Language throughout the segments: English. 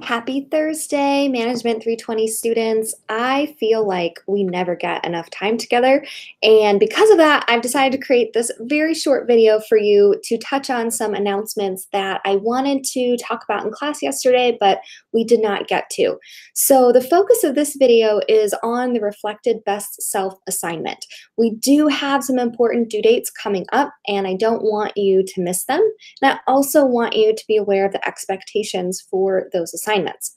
Happy Thursday, Management 320 students. I feel like we never get enough time together. And because of that, I've decided to create this very short video for you to touch on some announcements that I wanted to talk about in class yesterday, but we did not get to. So the focus of this video is on the Reflected Best Self assignment. We do have some important due dates coming up, and I don't want you to miss them. And I also want you to be aware of the expectations for those assignments.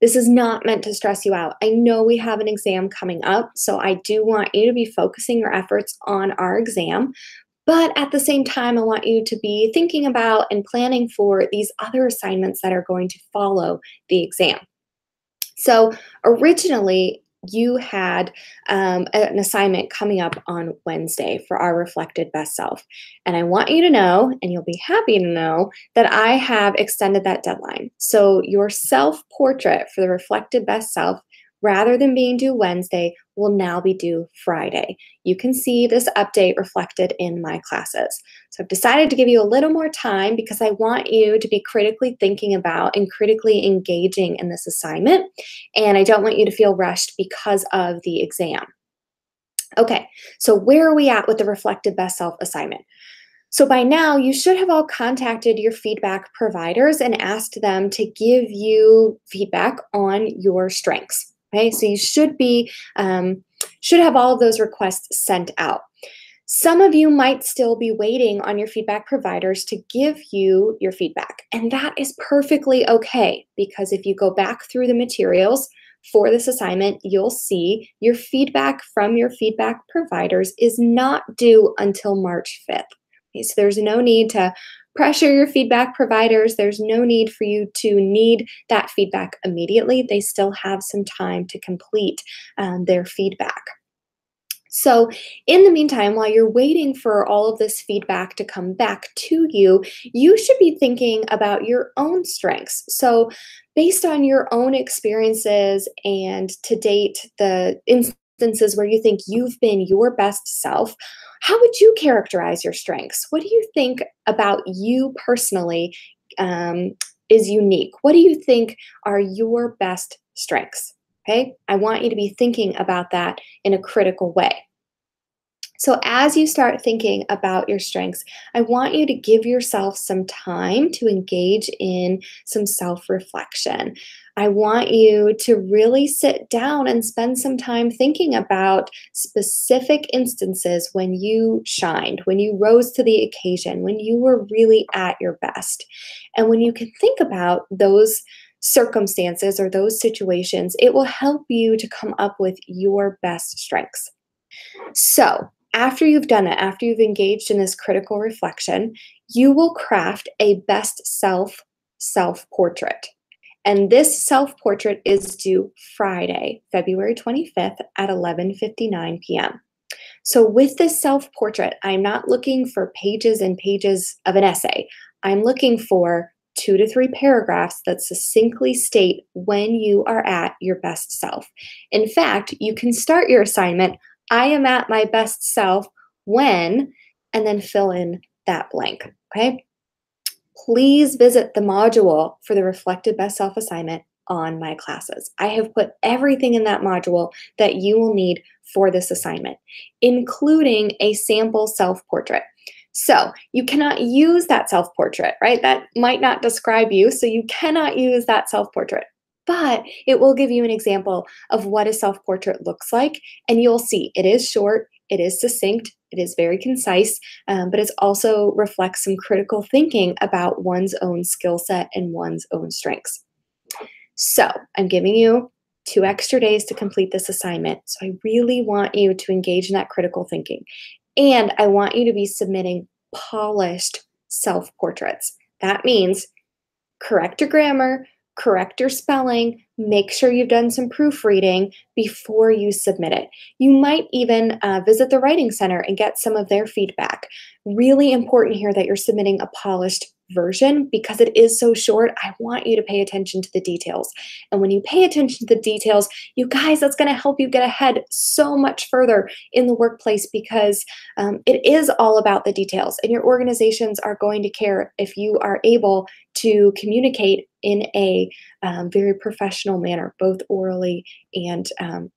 This is not meant to stress you out. I know we have an exam coming up, so I do want you to be focusing your efforts on our exam. But at the same time, I want you to be thinking about and planning for these other assignments that are going to follow the exam. So originally, you had an assignment coming up on Wednesday for our Reflected Best Self. And I want you to know, and you'll be happy to know, that I have extended that deadline. So your self-portrait for the Reflected Best Self, rather than being due Wednesday, will now be due Friday. You can see this update reflected in my classes. So I've decided to give you a little more time because I want you to be critically thinking about and critically engaging in this assignment. And I don't want you to feel rushed because of the exam. Okay, so where are we at with the Reflected Best Self assignment? So by now, you should have all contacted your feedback providers and asked them to give you feedback on your strengths. Okay, so you should have all of those requests sent out. Some of you might still be waiting on your feedback providers to give you your feedback, and that is perfectly okay, because if you go back through the materials for this assignment, you'll see your feedback from your feedback providers is not due until March 5th. Okay, so there's no need to pressure your feedback providers. There's no need for you to need that feedback immediately. They still have some time to complete their feedback. So in the meantime, while you're waiting for all of this feedback to come back to you, you should be thinking about your own strengths. So based on your own experiences and to date, the instances where you think you've been your best self, how would you characterize your strengths? What do you think about you personally is unique? What do you think are your best strengths? Okay, I want you to be thinking about that in a critical way. So as you start thinking about your strengths, I want you to give yourself some time to engage in some self-reflection. I want you to really sit down and spend some time thinking about specific instances when you shined, when you rose to the occasion, when you were really at your best. And when you can think about those circumstances or those situations, it will help you to come up with your best strengths. So, after you've done that, after you've engaged in this critical reflection, you will craft a best self-portrait. And this self-portrait is due Friday, February 25th at 11:59 p.m. So with this self-portrait, I'm not looking for pages and pages of an essay. I'm looking for 2 to 3 paragraphs that succinctly state when you are at your best self. In fact, you can start your assignment, I am at my best self when, and then fill in that blank, okay? Please visit the module for the Reflected Best Self assignment on my classes. I have put everything in that module that you will need for this assignment, including a sample self-portrait. So you cannot use that self-portrait, right? That might not describe you, so you cannot use that self-portrait. But it will give you an example of what a self-portrait looks like, and you'll see it is short, it is succinct, it is very concise, but it also reflects some critical thinking about one's own skill set and one's own strengths. So I'm giving you 2 extra days to complete this assignment, so I really want you to engage in that critical thinking. And I want you to be submitting polished self-portraits. That means correct your grammar, correct your spelling, make sure you've done some proofreading before you submit it. You might even visit the Writing Center and get some of their feedback. Really important here that you're submitting a polished version because it is so short. I want you to pay attention to the details. And when you pay attention to the details, you guys, that's going to help you get ahead so much further in the workplace because it is all about the details. And your organizations are going to care if you are able to communicate in a very professional manner, both orally and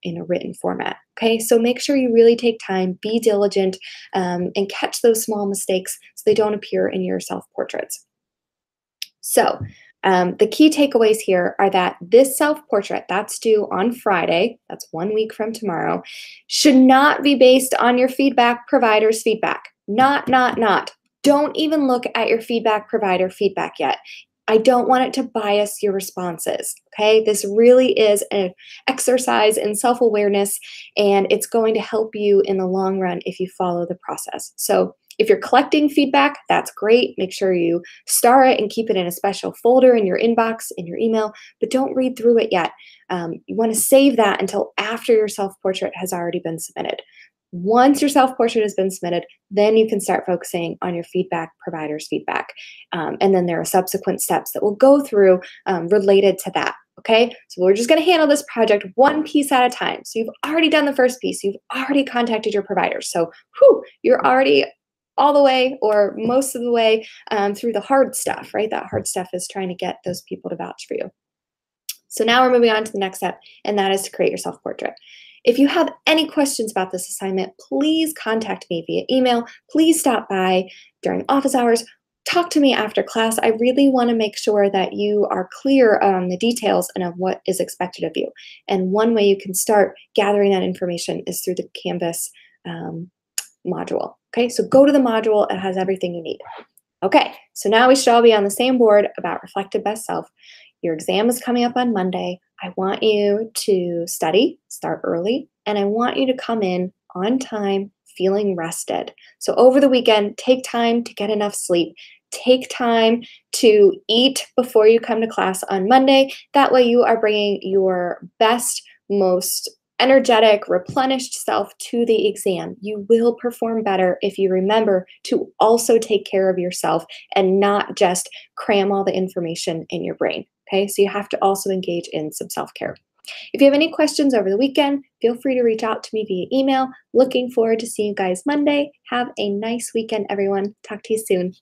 in a written format. Okay, so make sure you really take time, be diligent, and catch those small mistakes so they don't appear in your self-portraits. So, the key takeaways here are that this self-portrait that's due on Friday, that's 1 week from tomorrow, should not be based on your feedback provider's feedback. Not. Don't even look at your feedback provider feedback yet. I don't want it to bias your responses, okay? This really is an exercise in self-awareness, and it's going to help you in the long run if you follow the process. So if you're collecting feedback, that's great. Make sure you star it and keep it in a special folder in your inbox, in your email, but don't read through it yet. You want to save that until after your self-portrait has already been submitted. Once your self-portrait has been submitted, then you can start focusing on your feedback provider's feedback. And then there are subsequent steps that we'll go through related to that. Okay, so we're just going to handle this project one piece at a time. So you've already done the first piece. You've already contacted your provider. So you're already all the way or most of the way through the hard stuff, right? That hard stuff is trying to get those people to vouch for you. So now we're moving on to the next step, and that is to create your self-portrait. If you have any questions about this assignment, please contact me via email. Please stop by during office hours. Talk to me after class. I really want to make sure that you are clear on the details and of what is expected of you. And one way you can start gathering that information is through the Canvas module. Okay, so go to the module. It has everything you need. Okay, so now we should all be on the same board about reflective best self. Your exam is coming up on Monday. I want you to study, start early, and I want you to come in on time, feeling rested. So over the weekend, take time to get enough sleep. Take time to eat before you come to class on Monday. That way you are bringing your best, most energetic, replenished self to the exam. You will perform better if you remember to also take care of yourself and not just cram all the information in your brain. Okay, so you have to also engage in some self-care. If you have any questions over the weekend, feel free to reach out to me via email. Looking forward to seeing you guys Monday. Have a nice weekend, everyone. Talk to you soon.